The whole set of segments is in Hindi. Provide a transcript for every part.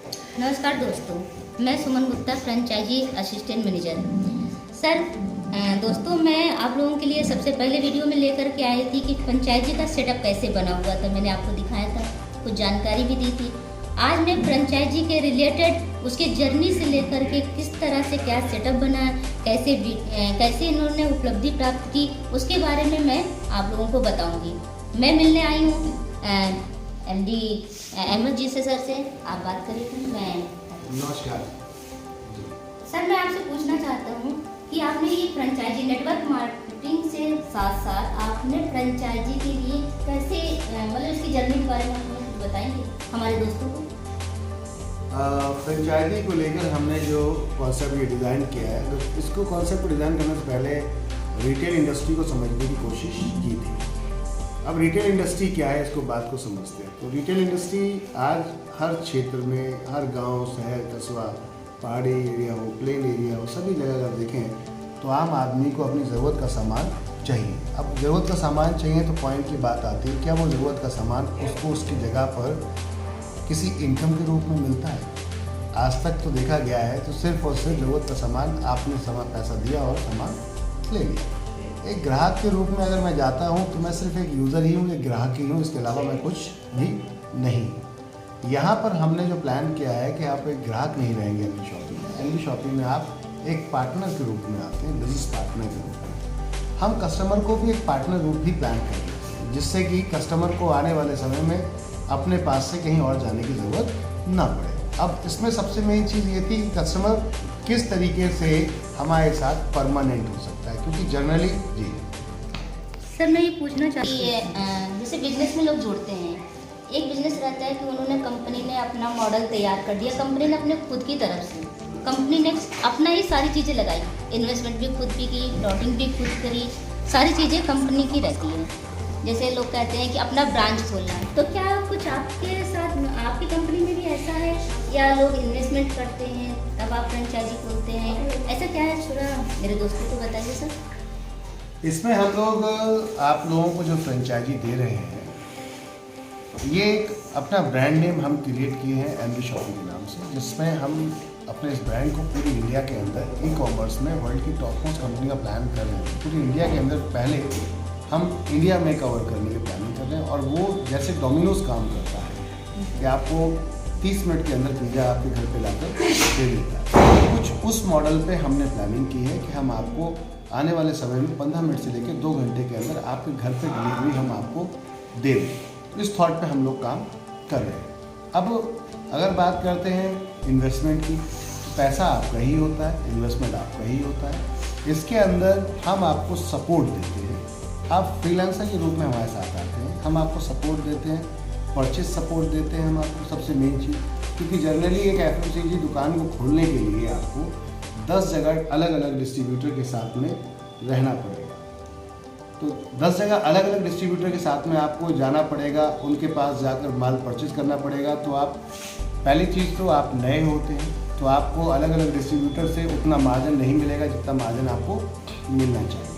नमस्कार दोस्तों, मैं Suman Gupta, franchisee assistant manager. Sir दोस्तों, मैं आप लोगों के लिए सबसे पहले वीडियो में लेकर के आई थी कि फ्रेंचाइजी का सेटअप कैसे बना हुआ था। मैंने आपको दिखाया था, कुछ जानकारी भी दी थी। आज मैं फ्रेंचाइजी के रिलेटेड उसके जर्नी से लेकर के किस तरह से क्या सेटअप बना, कैसे इन्होंने उपलब्धि प्राप्त की, उसके बारे में मैं आप लोगों को बताऊँगी। मैं मिलने आई हूँ MD अहमद जी से। सर से आप बात करिए। मैं नमस्कार सर, मैं आपसे पूछना चाहता हूँ कि आपने ये फ्रेंचाइजी नेटवर्क मार्केटिंग से साथ साथ आपने फ्रेंचाइजी के लिए कैसे मतलब इसकी जर्नी के बारे में हमें कुछ बताएंगे हमारे दोस्तों को। फ्रेंचाइजी को लेकर हमने जो कॉन्सेप्ट ये डिज़ाइन किया है, तो इसको कॉन्सेप्ट को डिज़ाइन करने से पहले रिटेल इंडस्ट्री को समझने की कोशिश की थी। अब रिटेल इंडस्ट्री क्या है, इसको बात को समझते हैं। तो रिटेल इंडस्ट्री आज हर क्षेत्र में, हर गांव, शहर, कस्बा, पहाड़ी एरिया हो, प्लेन एरिया हो, सभी जगह अगर देखें तो आम आदमी को अपनी ज़रूरत का सामान चाहिए। अब ज़रूरत का सामान चाहिए तो पॉइंट की बात आती है, क्या वो ज़रूरत का सामान उसको उसकी जगह पर किसी इनकम के रूप में मिलता है? आज तक तो देखा गया है तो सिर्फ और सिर्फ ज़रूरत का सामान, आपने सामान पैसा दिया और सामान ले लिया। एक ग्राहक के रूप में अगर मैं जाता हूं तो मैं सिर्फ एक यूज़र ही हूं, एक ग्राहक ही हूं, इसके अलावा मैं कुछ भी नहीं। यहाँ पर हमने जो प्लान किया है कि आप एक ग्राहक नहीं रहेंगे एमडी शॉपिंग में। एमडी शॉपिंग में आप एक पार्टनर के रूप में आते हैं, बिजनेस पार्टनर के रूप में। हम कस्टमर को भी एक पार्टनर रूप भी प्लान कर रहे हैं, जिससे कि कस्टमर को आने वाले समय में अपने पास से कहीं और जाने की ज़रूरत ना पड़े। अब इसमें सबसे मेन चीज़ ये थी कि कस्टमर किस तरीके से हमारे साथ परमानेंट हो सकता है, क्योंकि जनरली जी सर, मैं ये पूछना चाहती है, जैसे बिजनेस में लोग जुड़ते हैं, एक बिजनेस रहता है कि उन्होंने कंपनी ने अपना मॉडल तैयार कर दिया, कंपनी ने अपने खुद की तरफ से, कंपनी ने अपना ही सारी चीज़ें लगाई, इन्वेस्टमेंट भी खुद भी की, प्लॉटिंग भी खुद करी, सारी चीज़ें कंपनी की रहती हैं। जैसे लोग कहते हैं कि अपना ब्रांच खोलना है, तो क्या कुछ आपके साथ, आपकी कंपनी में भी ऐसा है, या लोग इन्वेस्टमेंट करते हैं तब आप फ्रेंचाइजी खोलते हैं, ऐसा क्या है? थोड़ा मेरे दोस्तों को बताइए सर। इसमें हम लोग आप लोगों को जो फ्रेंचाइजी दे रहे हैं, ये एक अपना ब्रांड नेम हम क्रिएट किए हैं एमडी शॉपिंग के नाम से, जिसमें हम अपने इस ब्रांड को पूरी इंडिया के अंदर ई कॉमर्स में वर्ल्ड की टॉप मोस्ट कंपनी का प्लान कर रहे हैं। पूरी इंडिया के अंदर पहले हम इंडिया में कवर करने की प्लानिंग कर रहे हैं। और वो जैसे डोमिनोज काम करता है कि आपको 30 मिनट के अंदर पिज़्ज़ा आपके घर पे लाकर दे देता है, कुछ उस मॉडल पे हमने प्लानिंग की है कि हम आपको आने वाले समय में 15 मिनट से लेकर 2 घंटे के अंदर आपके घर पे डिलीवरी हम आपको दे दें। इस थॉट पे हम लोग काम कर रहे हैं। अब अगर बात करते हैं इन्वेस्टमेंट की, तो पैसा आपका ही होता है, इन्वेस्टमेंट आपका ही होता है। इसके अंदर हम आपको सपोर्ट देते हैं। आप फ्रीलांसर के रूप में हमारे साथ आते हैं, हम आपको सपोर्ट देते हैं, परचेज सपोर्ट देते हैं हम आपको, सबसे मेन चीज़। क्योंकि जनरली एक FMCG दुकान को खोलने के लिए आपको 10 जगह अलग अलग डिस्ट्रीब्यूटर के साथ में रहना पड़ेगा। तो 10 जगह अलग अलग डिस्ट्रीब्यूटर के साथ में आपको जाना पड़ेगा, उनके पास जाकर माल परचेज करना पड़ेगा। तो आप पहली चीज़ तो आप नए होते हैं, तो आपको अलग अलग डिस्ट्रीब्यूटर से उतना मार्जिन नहीं मिलेगा जितना मार्जिन आपको मिलना चाहिए।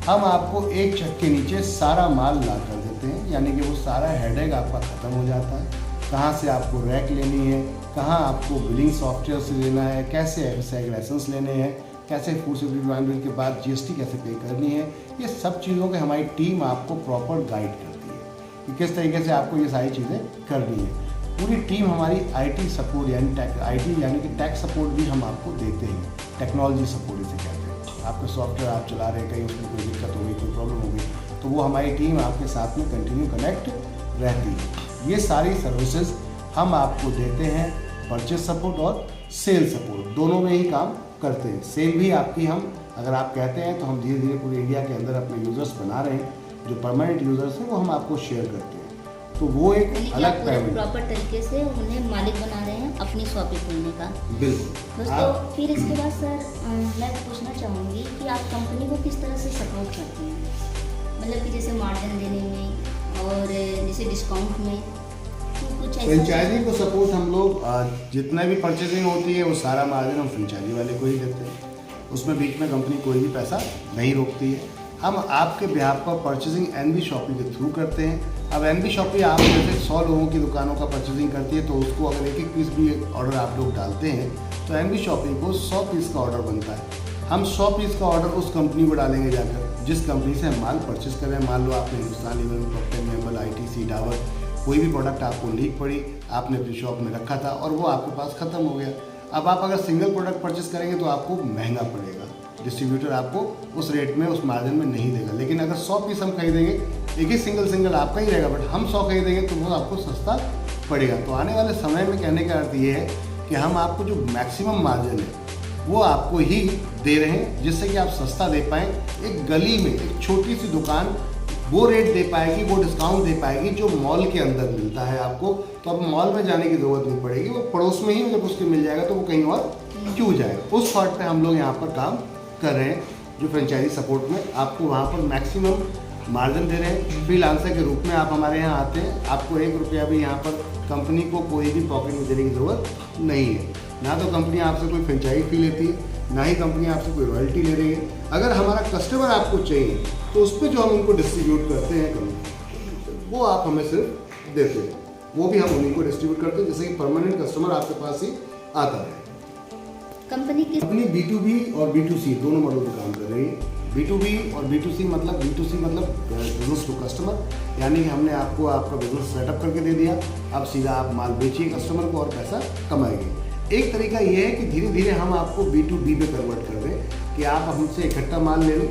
हम आपको एक छत के नीचे सारा माल ला कर देते हैं, यानी कि वो सारा हेडेक आपका ख़त्म हो जाता है। कहाँ से आपको रैक लेनी है, कहाँ आपको बिलिंग सॉफ्टवेयर से लेना है, कैसे FSI लाइसेंस लेने हैं, कैसे फूड सेफ्टी डिपार्टमेंट के बाद GST कैसे पे करनी है, ये सब चीज़ों के हमारी टीम आपको प्रॉपर गाइड करती है कि किस तरीके से आपको ये सारी चीज़ें करनी है। पूरी टीम हमारी IT सपोर्ट यानी कि टैक सपोर्ट भी हम आपको देते हैं, टेक्नोलॉजी सपोर्ट इसे कहते हैं। आपका सॉफ्टवेयर आप चला रहे हैं, कहीं उसमें कोई दिक्कत हो गई, कोई प्रॉब्लम हो गई, तो वो हमारी टीम आपके साथ में कंटिन्यू कनेक्ट रहती है। ये सारी सर्विसेज हम आपको देते हैं, परचेज सपोर्ट और सेल सपोर्ट दोनों में ही काम करते हैं। सेल भी आपकी हम, अगर आप कहते हैं तो हम धीरे धीरे पूरे इंडिया के अंदर अपने यूज़र्स बना रहे हैं, जो परमानेंट यूज़र्स हैं वो हम आपको शेयर करते हैं। तो वो एक अलग प्रॉपर तरीके से उन्हें मालिक बना रहे हैं अपनी शॉपिंग खोलने का। बिल्कुल दोस्तों, फिर इसके बाद सर मैं पूछना चाहूँगी कि आप कंपनी को किस तरह से सपोर्ट करते हैं, मतलब कि जैसे मार्जिन देने में और जैसे डिस्काउंट में कुछ ऐसा? फ्रेंचाइजी को सपोर्ट हम लोग जितना भी परचेजिंग होती है वो सारा मार्जिन हम फ्रेंचाइजी वाले को ही देते हैं, उसमें बीच में कंपनी कोई भी पैसा नहीं रोकती है। हम आपके बिहाफ पर परचेजिंग एमडी शॉपिंग के थ्रू करते हैं। अब एनबी शॉपी आप जैसे 100 लोगों की दुकानों का परचेजिंग करती है, तो उसको अगर एक पीस भी ऑर्डर आप लोग डालते हैं तो एनबी शॉपी को 100 पीस का ऑर्डर बनता है। हम 100 पीस का ऑर्डर उस कंपनी को डालेंगे जाकर जिस कंपनी से हम माल परचेस कर रहे हैं। मान लो आपने Hindustan Lever, Procter & Gamble, ITC, Dabur, कोई भी प्रोडक्ट आपको लीक पड़ी, आपने अपनी शॉप में रखा था और वो आपके पास ख़त्म हो गया। अब आप अगर सिंगल प्रोडक्ट परचेस करेंगे तो आपको महंगा पड़ेगा, डिस्ट्रीब्यूटर आपको उस रेट में, उस मार्जिन में नहीं देगा। लेकिन अगर 100 पीस हम खरीदेंगे, एक ही सिंगल आपका ही रहेगा, बट हम 100 खरीदेंगे तो वो आपको सस्ता पड़ेगा। तो आने वाले समय में कहने का अर्थ ये है कि हम आपको जो मैक्सिमम मार्जिन है वो आपको ही दे रहे हैं, जिससे कि आप सस्ता दे पाएँ। एक गली में एक छोटी सी दुकान वो रेट दे पाएगी, वो डिस्काउंट दे पाएगी जो मॉल के अंदर मिलता है आपको। तो अब मॉल में जाने की ज़रूरत नहीं पड़ेगी, वो पड़ोस में ही जब उसके मिल जाएगा तो वो कहीं और क्यों जाएगा। उस थॉट पे हम लोग यहाँ पर काम कर रहे हैं, जो फ्रेंचाइजी सपोर्ट में आपको वहाँ पर मैक्सिमम मार्जिन दे रहे हैं। फ्रीलांसर के रूप में आप हमारे यहाँ आते हैं, आपको 1 रुपया भी यहाँ पर कंपनी को कोई भी पॉकेट में देने की ज़रूरत नहीं है। ना तो कंपनी आपसे कोई फ्रेंचाइजी फी लेती है, ना ही कंपनी आपसे कोई रॉयल्टी ले रही है। अगर हमारा कस्टमर आपको चाहिए तो उस पर जो हम उनको डिस्ट्रीब्यूट करते हैं वो आप हमें सिर्फ देते हैं, वो भी हम उन्हीं को डिस्ट्रीब्यूट करते हैं, जैसे कि परमानेंट कस्टमर आपके पास ही आता है। कंपनी B2B और B2C दोनों मॉडल पर काम कर रही है। B2B और B2C मतलब बिजनेस टू कस्टमर, यानी कि हमने आपको आपका बिजनेस सेटअप करके दे दिया, अब सीधा आप माल बेचिए कस्टमर को और पैसा कमाएंगे। एक तरीका ये है कि धीरे धीरे हम आपको B2B पे कन्वर्ट कर दें कि आप हमसे इकट्ठा माल ले लें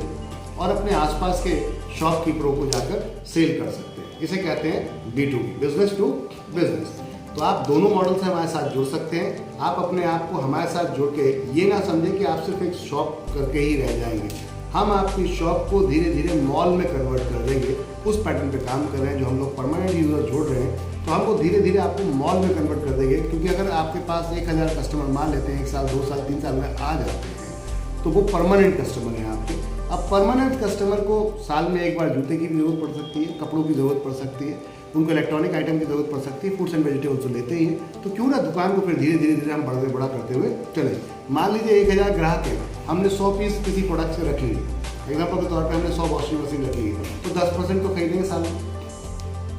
और अपने आसपास के शॉपकीपरों को जाकर सेल कर सकते हैं। इसे कहते हैं B2B, बिजनेस टू बिजनेस। तो आप दोनों मॉडल से हमारे साथ जुड़ सकते हैं। आप अपने आप को हमारे साथ जुड़ के ये ना समझें कि आप सिर्फ एक शॉप करके ही रह जाएंगे। हम आपकी शॉप को धीरे धीरे मॉल में कन्वर्ट कर देंगे। उस पैटर्न पे काम कर रहे हैं, जो हम लोग परमानेंट यूज़र जोड़ रहे हैं, तो हमको धीरे धीरे आपको मॉल में कन्वर्ट कर देंगे। क्योंकि अगर आपके पास 1000 कस्टमर मान लेते हैं, 1 साल 2 साल 3 साल में आ जाते हैं, तो वो परमानेंट कस्टमर हैं आपके। अब परमानेंट कस्टमर को साल में एक बार जूते की भी जरूरत पड़ सकती है, कपड़ों की ज़रूरत पड़ सकती है, उनको इलेक्ट्रॉनिक आइटम की ज़रूरत पड़ सकती है, फ्रूट्स एंड वेजिटेबल्स तो लेते ही हैं। तो क्यों ना दुकान को फिर धीरे धीरे हम बड़ा करते हुए चले। मान लीजिए 1000 ग्राहक है, हमने 100 पीस किसी प्रोडक्ट से रख लिए, एग्जाम्पल के तौर पर हमने 100 वॉशिंग मशीन रखी है, तो 10% तो खरीदेंगे साल में।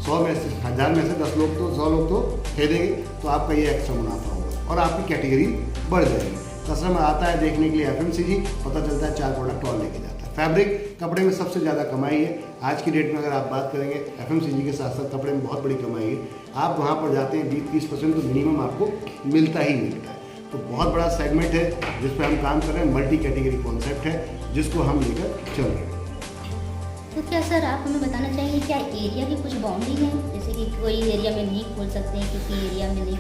100 में से 1000 में से 10 लोग तो 100 लोग तो खरीदेंगे, तो आपका ये एक्स्ट्रा मुनाफा होगा और आपकी कैटेगरी बढ़ जाएगी। कस्टमर आता है देखने के लिए FMCG, पता चलता है 4 प्रोडक्ट और लेके जाता है। फैब्रिक, कपड़े में सबसे ज़्यादा कमाई है आज की डेट में। अगर आप बात करेंगे FMCG के साथ साथ कपड़े में बहुत बड़ी कमाई है। आप वहाँ पर जाते हैं 20-30% तो मिनिमम आपको मिलता ही मिलता है। तो बहुत बड़ा सेगमेंट है जिस पर हम काम कर रहे हैं। मल्टी कैटेगरी कॉन्सेप्ट है जिसको हम लेकर चल रहे हैं। तो क्या सर आप हमें बताना चाहेंगे क्या एरिया की कुछ बाउंड्री है, जैसे कि कोई एरिया में नहीं खोल सकते हैं, किसी एरिया में नहीं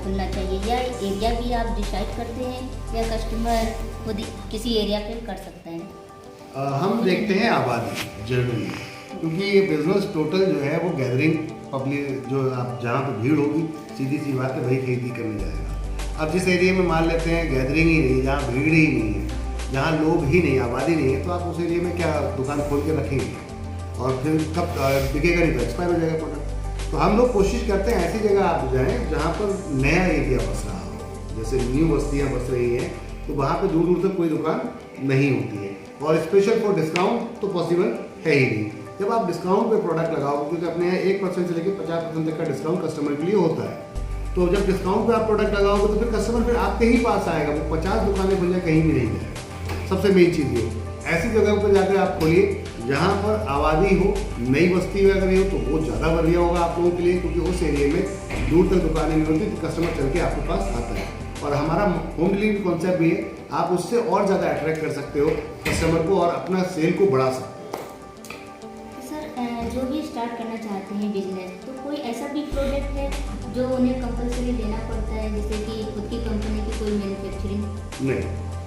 खुलना चाहिए, या एरिया भी आप डिसाइड करते हैं या कस्टमर खुद किसी एरिया पे कर सकते हैं? हम देखते हैं आबादी जनरली, क्योंकि ये बिजनेस टोटल जो है वो गैदरिंग पब्लिक, जो आप जहाँ पे भीड़ होगी सीधी सी बात है वही खरीदी करने जाएगा। अब जिस एरिया में मान लेते हैं गैदरिंग ही नहीं, जहाँ भीड़ ही नहीं है, जहाँ लोग ही नहीं, आबादी नहीं है, तो आप उस एरिया में क्या दुकान खोल के रखेंगे और फिर कब बिकेगा नहीं तो एक्सपायर हो जाएगा प्रोडक्ट। तो हम लोग कोशिश करते हैं ऐसी जगह आप जाएँ जहाँ पर नया एरिया बस रहा हो, जैसे न्यू बस्तियाँ बस रही हैं, तो वहाँ पर दूर दूर तक कोई दुकान नहीं होती है। और स्पेशल फॉर डिस्काउंट तो पॉसिबल है ही नहीं। जब आप डिस्काउंट पे प्रोडक्ट लगाओ, क्योंकि अपने यहाँ 1% से लेकर 50% तक का डिस्काउंट कस्टमर के लिए होता है, तो जब डिस्काउंट पे आप प्रोडक्ट लगाओगे तो फिर कस्टमर फिर आपके ही पास आएगा। वो 50 दुकानें खुल जाए कहीं भी नहीं जाएगा। सबसे मेन चीज़ ये, ऐसी जगह पर जाकर आप खोलिए जहाँ पर आबादी हो, नई बस्ती वगैरह हो, तो वो ज़्यादा बढ़िया होगा आप लोगों के लिए, क्योंकि उस एरिया में दूर तक दुकानें नहीं होती, तो कस्टमर चल के आपके पास आता है। और हमारा होम डिलीवरी कॉन्सेप्ट भी है, आप उससे और ज़्यादा अट्रैक्ट कर सकते हो कस्टमर को और अपना सेल को बढ़ा सकते हो। सर जो भी स्टार्ट करना चाहते हैं बिजनेस, तो कोई ऐसा भी प्रोडक्ट है जो उन्हें कंपलसरी लेना पड़ता है, जैसे कि खुद की कंपनी की कोई मैन्युफैक्चरिंग? नहीं,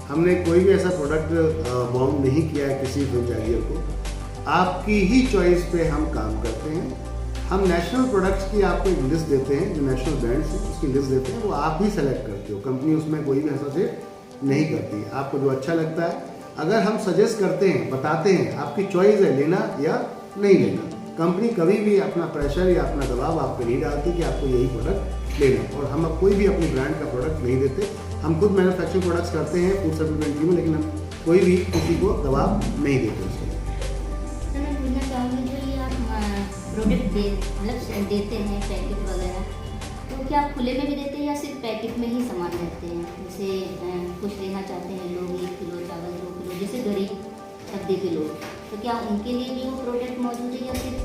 हमने कोई भी ऐसा प्रोडक्ट बाउंड नहीं किया है किसी फ्रेंचाइजर को। आपकी ही चॉइस पे हम काम करते हैं। हम नेशनल प्रोडक्ट्स की आपको एक लिस्ट देते हैं, जो नेशनल ब्रांड्स हैं उसकी लिस्ट देते हैं, वो आप ही सेलेक्ट करते हो। कंपनी उसमें कोई भी हस्तक्षेप नहीं करती। आपको जो अच्छा लगता है, अगर हम सजेस्ट करते हैं, बताते हैं, आपकी चॉइस है लेना या नहीं लेना। कंपनी कभी भी अपना प्रेशर या अपना दबाव आप पे नहीं डालती कि आपको यही प्रोडक्ट लेना। और हम अब कोई भी अपनी ब्रांड का प्रोडक्ट नहीं देते। हम खुद मैन्युफैक्चरिंग प्रोडक्ट्स करते हैं फूड सप्लीमेंट में, लेकिन हम कोई भी किसी को दबाव नहीं देते उसके लिए। सर मैं पूछना चाहूँगी, जो ये आप प्रोडक्ट मतलब देते हैं पैकेट वगैरह, तो क्या खुले में भी देते हैं या सिर्फ पैकेट में ही सामान रहते हैं? जैसे कुछ लेना चाहते हैं लोग 1 किलो चावल 2 किलो, जैसे गरीब तबके के लोग, तो क्या उनके लिए भी वो प्रोडक्ट मौजूद है या सिर्फ?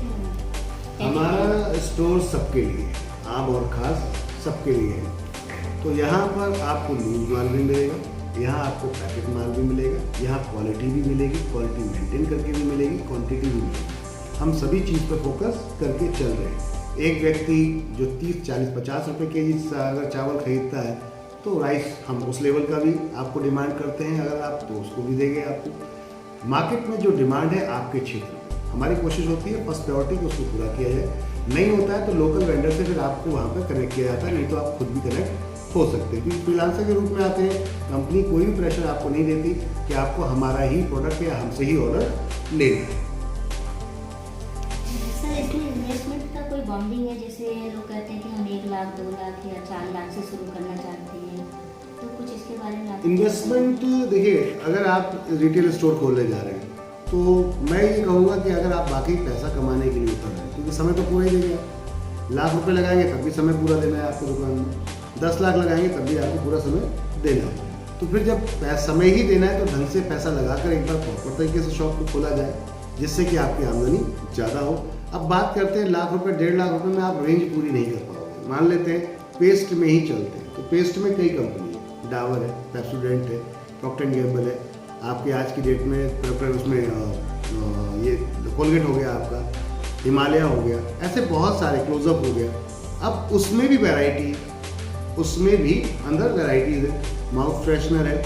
हमारा स्टोर सबके लिए, आम और खास सबके लिए है। तो यहाँ पर आपको लूज माल भी मिलेगा, यहाँ आपको पैकेट माल भी मिलेगा, यहाँ क्वालिटी भी मिलेगी, क्वालिटी मेंटेन करके भी मिलेगी, क्वांटिटी भी मिलेगी। हम सभी चीज़ पर फोकस करके चल रहे हैं। एक व्यक्ति जो 30, 40, 50 रुपये के जी अगर चावल खरीदता है तो राइस हम उस लेवल का भी आपको डिमांड करते हैं, अगर आप तो उसको भी देंगे आपको। मार्केट में जो डिमांड है आपके क्षेत्र में, हमारी कोशिश होती है फर्स्ट प्रायोरिटी को उसको पूरा किया जाए। नहीं होता है तो लोकल वेंडर से फिर आपको वहाँ पर कनेक्ट किया जाता है, नहीं तो आप खुद भी कनेक्ट हो सकते हैं। क्योंकि फ्रीलांसर के रूप में आते हैं, कंपनी कोई भी प्रेशर आपको नहीं देती कि आपको हमारा ही प्रोडक्ट या हमसे ही ऑर्डर लेना है। सर इसमें इन्वेस्टमेंट का कोई बॉन्डिंग है? जैसे लोग कहते हैं कि हम 1 लाख 2 लाख या 4 लाख से शुरू करना चाहते हैं, तो कुछ इसके बारे में आप? इन्वेस्टमेंट देखिए, अगर आप रिटेल स्टोर खोलने जा रहे हैं तो मैं ये कहूँगा कि अगर आप बाकी पैसा कमाने के लिए उतर रहे हैं, क्योंकि समय तो पूरा ही देंगे आप। लाख रुपए लगाएंगे तब भी समय पूरा देना है आपको दुकान में, 10 लाख लगाएंगे तब भी आपको पूरा समय देना है। तो फिर जब समय ही देना है तो ढंग से पैसा लगाकर एक बार प्रॉपर तरीके से शॉप को खोला जाए, जिससे कि आपकी आमदनी ज़्यादा हो। अब बात करते हैं लाख रुपए 1.5 लाख रुपए में आप रेंज पूरी नहीं कर पाओगे। मान लेते हैं पेस्ट में ही चलते हैं, तो पेस्ट में कई कंपनी है, डाबर है, पेप्सोडेंट है, प्रॉक्टर एंड गैम्बल है, आपके आज की डेट में उसमें ये कोलगेट हो गया, आपका हिमालय हो गया, ऐसे बहुत सारे, क्लोजअप हो गया। अब उसमें भी वैरायटी है, उसमें भी अंदर वैराइटीज है, माउथ फ्रेशनर है,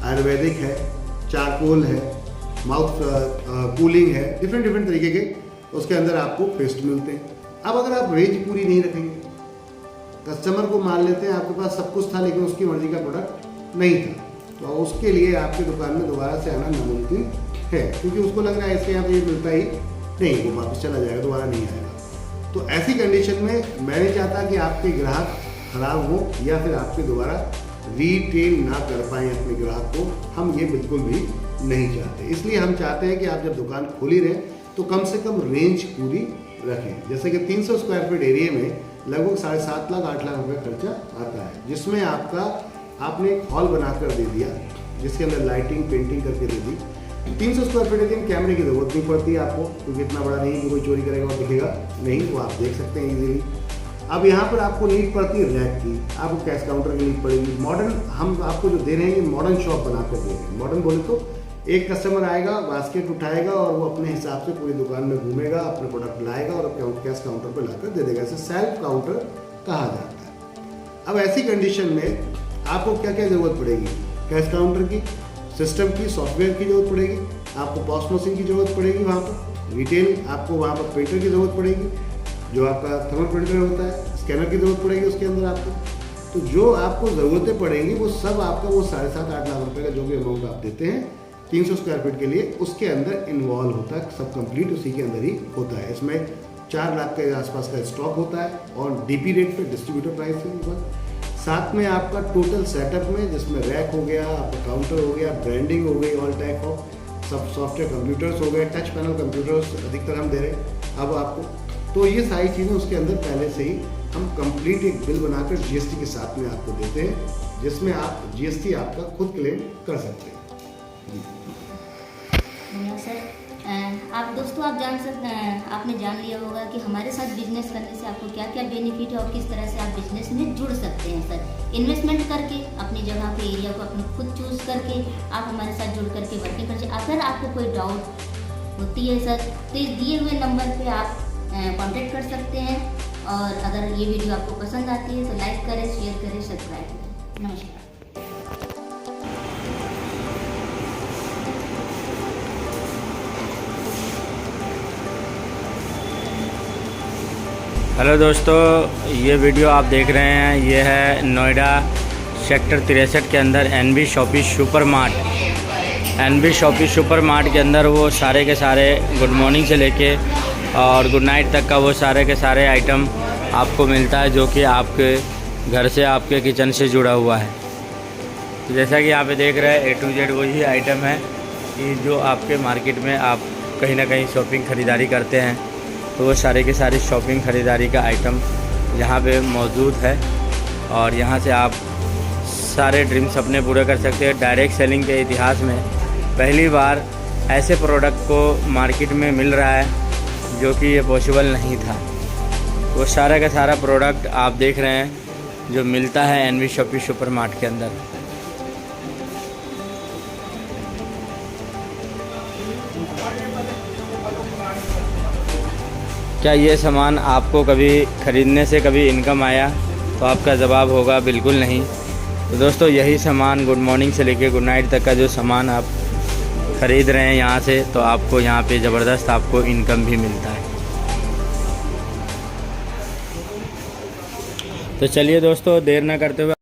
आयुर्वेदिक है, चारकोल है, माउथ कूलिंग है, डिफरेंट तरीके के उसके अंदर आपको पेस्ट मिलते हैं। अब अगर आप रेंज पूरी नहीं रखेंगे, कस्टमर को मान लेते हैं आपके पास सब कुछ था लेकिन उसकी मर्जी का प्रोडक्ट नहीं था, तो उसके लिए आपकी दुकान में दोबारा से आना नामुमकिन है, क्योंकि उसको लग रहा है इसके यहाँ तो ये मिलता ही नहीं, वो वापस चला जाएगा, दोबारा नहीं आएगा। तो ऐसी कंडीशन में मैं नहीं चाहता कि आपके ग्राहक खराब हो या फिर आपके द्वारा रिटेल ना कर पाएँ अपने ग्राहक को, हम ये बिल्कुल भी नहीं चाहते। इसलिए हम चाहते हैं कि आप जब दुकान खोली रहें तो कम से कम रेंज पूरी रखें। जैसे कि 300 स्क्वायर फीट एरिया में लगभग 7.5 लाख 8 लाख रुपये खर्चा आता है, जिसमें आपने एक हॉल बनाकर दे दिया, जिसके अंदर लाइटिंग पेंटिंग करके दे दी। 300 स्क्वायर फीट एरिया में कैमरे की जरूरत नहीं पड़ती आपको, क्योंकि इतना बड़ा नहीं कि कोई चोरी करेगा और दिखेगा नहीं, वो आप देख सकते हैं इजीली। अब यहाँ पर आपको नीड पड़ती है रैक की, आपको कैश काउंटर की नीड पड़ेगी। मॉडर्न हम आपको जो दे रहे हैं ये मॉडर्न शॉप बनाकर दे रहे हैं। मॉडर्न बोले तो एक कस्टमर आएगा, बास्केट उठाएगा और वो अपने हिसाब से पूरी दुकान में घूमेगा, अपने प्रोडक्ट लाएगा और कैश काउंटर पर लाकर दे देगा। इसे सेल्फ काउंटर कहा जाता है। अब ऐसी कंडीशन में आपको क्या क्या ज़रूरत पड़ेगी? कैश काउंटर की, सिस्टम की, सॉफ्टवेयर की ज़रूरत पड़ेगी, आपको पॉस मशीन की ज़रूरत पड़ेगी, वहाँ पर रिटेल आपको वहाँ पर प्रिंटर की ज़रूरत पड़ेगी, जो आपका थर्मल प्रिंटर होता है, स्कैनर की ज़रूरत पड़ेगी उसके अंदर आपको। तो जो आपको ज़रूरतें पड़ेंगी वो सब आपका वो 7.5-8 लाख रुपये का जो भी अमाउंट आप देते हैं 300 स्क्वायर फीट के लिए, उसके अंदर इन्वॉल्व होता है, सब कंप्लीट उसी के अंदर ही होता है। इसमें 4 लाख के आसपास का स्टॉक होता है और डीपी रेट पे, डिस्ट्रीब्यूटर प्राइस है। साथ में आपका टोटल सेटअप में, जिसमें रैक हो गया, आपका काउंटर हो गया, ब्रांडिंग हो गई, ऑल टाइप ऑफ सब सॉफ्टवेयर कंप्यूटर्स हो गए, टच पैनल कंप्यूटर्स अधिकतर हम दे रहे हैं अब आपको। तो ये सारी चीज़ें उसके अंदर पहले से ही हम कंप्लीट एक बिल बनाकर जीएसटी के साथ में आपको देते हैं, जिसमें आप जीएसटी आपका खुद क्लेम कर सकते हैं। सर आप दोस्तों आप आपने जान लिया होगा कि हमारे साथ बिजनेस करने से आपको क्या क्या बेनिफिट है और किस तरह से आप बिजनेस में जुड़ सकते हैं। सर इन्वेस्टमेंट करके अपनी जगह पे एरिया को अपने खुद चूज करके आप हमारे साथ जुड़ करके वर्किंग कर। अगर आपको कोई डाउट होती है सर तो इस दिए हुए नंबर पे आप कांटेक्ट कर सकते हैं। और अगर ये वीडियो आपको पसंद आती है तो लाइक करें, शेयर करें, सब्सक्राइब करें। नमस्कार। हेलो दोस्तों, ये वीडियो आप देख रहे हैं, ये है नोएडा सेक्टर 63 के अंदर NB Shoppy Super Mart. NB Shoppy Super Mart के अंदर वो सारे के सारे गुड मॉर्निंग से लेके और गुड नाइट तक का वो सारे के सारे आइटम आपको मिलता है, जो कि आपके घर से, आपके किचन से जुड़ा हुआ है। तो जैसा कि यहाँ पे देख रहे हैं A to Z वही आइटम है कि जो आपके मार्केट में आप कहीं ना कहीं शॉपिंग ख़रीदारी करते हैं। तो वो सारे के सारे शॉपिंग ख़रीदारी का आइटम यहाँ पे मौजूद है और यहाँ से आप सारे ड्रीम्स अपने पूरे कर सकते हैं। डायरेक्ट सेलिंग के इतिहास में पहली बार ऐसे प्रोडक्ट को मार्केट में मिल रहा है जो कि ये पॉसिबल नहीं था। वो सारा का सारा प्रोडक्ट आप देख रहे हैं जो मिलता है एनवी शॉपी सुपर मार्ट के अंदर। क्या ये सामान आपको कभी ख़रीदने से कभी इनकम आया? तो आपका जवाब होगा बिल्कुल नहीं। तो दोस्तों यही सामान गुड मॉर्निंग से लेके गुड नाइट तक का जो सामान आप ख़रीद रहे हैं यहाँ से, तो आपको यहाँ पे ज़बरदस्त आपको इनकम भी मिलता है। तो चलिए दोस्तों देर ना करते हुए